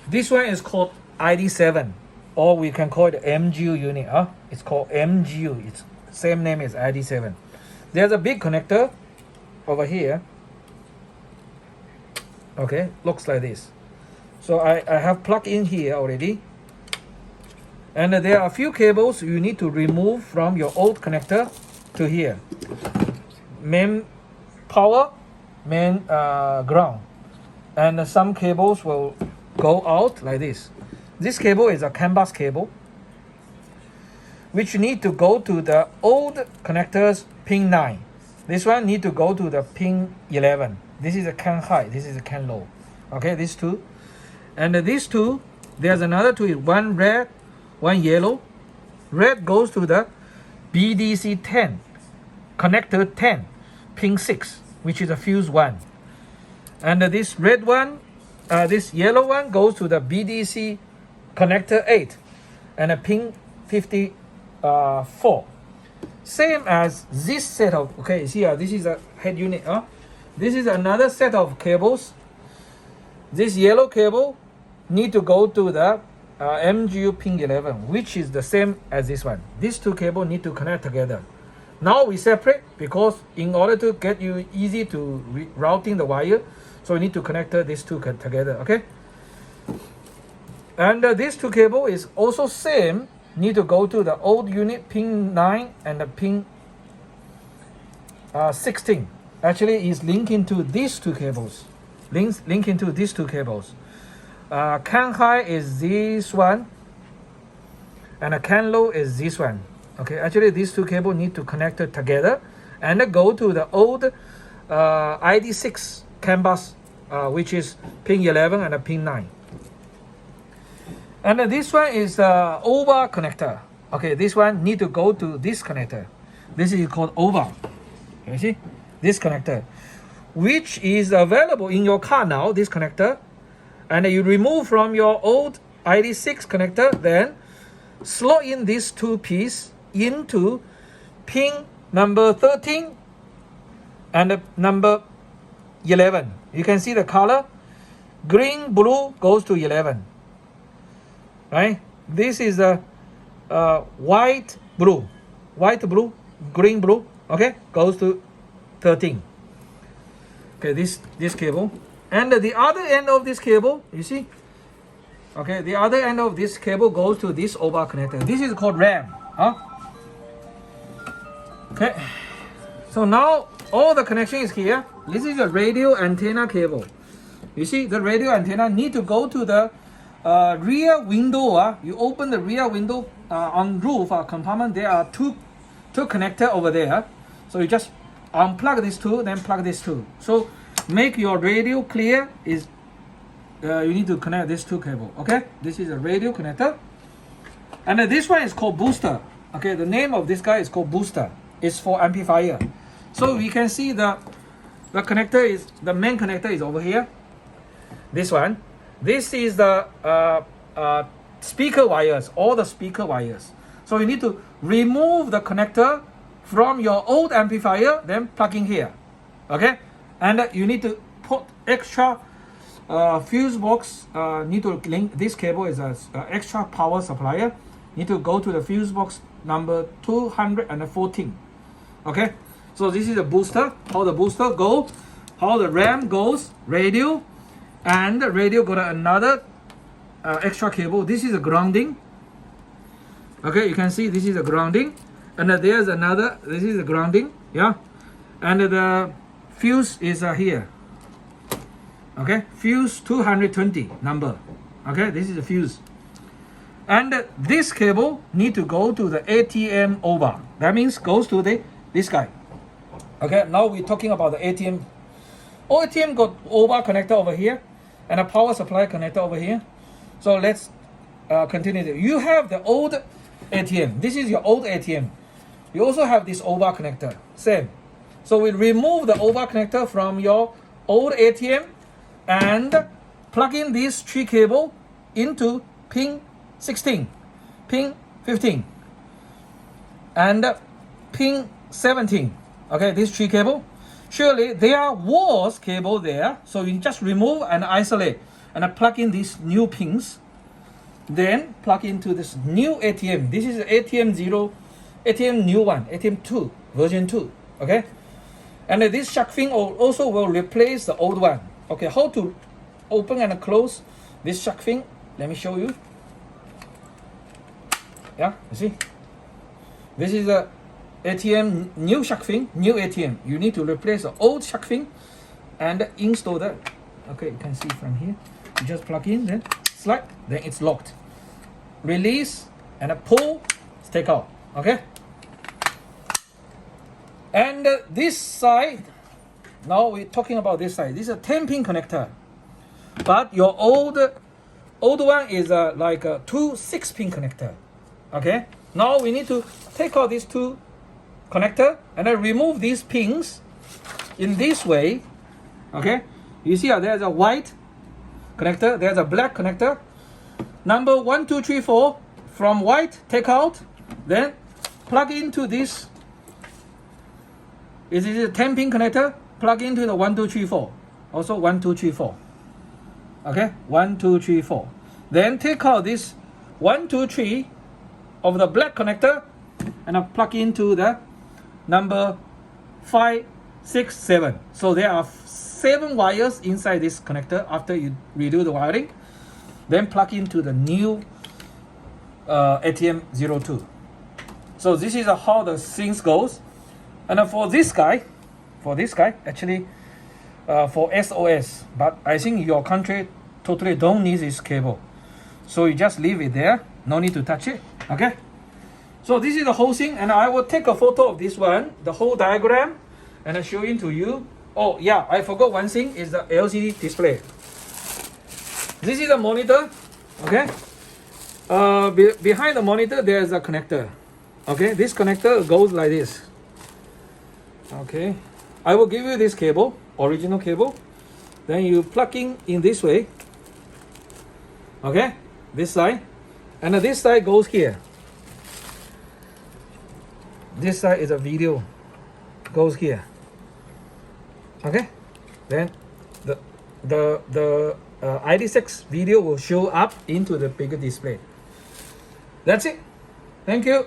This one is called ID7, or we can call it MGU unit. It's called MGU. It's same name as ID7. There's a big connector over here. Okay, looks like this. So I have plugged in here already. And there are a few cables you need to remove from your old connector to here. Main power, main ground. And some cables will go out like this. This cable is a CAN bus cable, which need to go to the old connectors pin 9. This one need to go to the pin 11. This is a CAN high, this is a CAN low. Okay, these two. And these two, there's another two, one red, one yellow. Red goes to the BDC 10, connector 10, pin 6, which is a fuse 1. And this red one, this yellow one goes to the BDC connector 8 and a pin 54. Same as this set of, okay, see this is a head unit. This is another set of cables. This yellow cable need to go to the MGU pin 11, which is the same as this one. These two cables need to connect together. Now we separate because in order to get you easy to routing the wire, so we need to connect these two together, okay? And these two cable is also same, need to go to the old unit pin 9 and the pin 16. Actually is linking to these two cables. Link into these two cables. CAN high is this one and a CAN low is this one. Okay, actually these two cables need to connect together and go to the old ID6 CAN bus, which is pin 11 and a pin 9. And this one is the over connector. Okay, this one need to go to this connector. This is called over. You see this connector, which is available in your car now, this connector. And you remove from your old ID6 connector, then slot in these two pieces into pin number 13 and number 11. You can see the color. Green, blue goes to 11. Right? This is a white, blue. White, blue, green, blue. Okay? Goes to 13. Okay, this cable. And the other end of this cable, you see? Okay, the other end of this cable goes to this over connector. This is called RAM. Okay. So now all the connection is here. This is a radio antenna cable. You see, the radio antenna need to go to the rear window. You open the rear window on roof compartment. There are two connector over there. So you just unplug these two, then plug these two. So make your radio clear is you need to connect these two cable. Okay, this is a radio connector, and this one is called booster. Okay, the name of this guy is called booster. It's for amplifier. So we can see the connector is the main connector is over here. This one. This is the speaker wires, all the speaker wires. So you need to remove the connector from your old amplifier, then plug in here. Okay, and you need to put extra fuse box. Need to link this cable is a extra power supplier. Need to go to the fuse box number 214. Okay, so this is the booster. How the booster go, how the RAM goes, radio, and the radio got another extra cable. This is a grounding. Okay, you can see this is a grounding, and there's another. This is a grounding. Yeah, and the fuse is here. Okay, fuse 220 number. Okay, this is a fuse. And this cable need to go to the ATM over. That means goes to this guy. Okay, now we're talking about the ATM. ATM got over connector over here and a power supply connector over here. So let's continue. You have the old ATM. This is your old ATM. You also have this over connector. Same. So we remove the over connector from your old ATM and plug in these three cable into pin 16, pin 15, and pin 17. Okay, these three cable. Surely there was cable there, so you just remove and isolate and I plug in these new pins. Then plug into this new ATM. This is ATM 0, ATM new one, ATM 2, version 2. Okay, and this shark fin also will replace the old one. Okay, how to open and close this shark fin? Let me show you. Yeah, you see, this is a ATM new shark fin, new ATM. You need to replace the old shark fin and install that. Okay, you can see from here. You just plug in, then slide, then it's locked. Release and a pull, take out. Okay. And this side, now we're talking about this side. This is a 10-pin connector, but your old one is like a 2 6-pin connector. Okay. Now we need to take out these 2 connector and then remove these pins in this way. Okay. You see there's a white connector, there's a black connector. Number 1, 2, 3, 4 from white, take out, then plug into this. Is it a 10-pin connector? Plug into the 1, 2, 3, 4. Also 1, 2, 3, 4. Okay, 1, 2, 3, 4. Then take out this 1, 2, 3 of the black connector and plug into the number 5, 6, 7. So there are 7 wires inside this connector after you redo the wiring. Then plug into the new ATM 02. So this is how the things goes. And for this guy, actually for SOS, but I think your country totally don't need this cable. So you just leave it there, no need to touch it. Okay. So this is the whole thing, and I will take a photo of this one, the whole diagram, and I show it to you. Oh yeah, I forgot one thing is the LCD display. This is a monitor. Okay. Behind the monitor there is a connector. Okay, this connector goes like this. Okay, I will give you this cable, original cable. Then you plug in this way. Okay, this side, and this side goes here. This side is a video, goes here. Okay, then the ID6 video will show up into the bigger display. That's it. Thank you.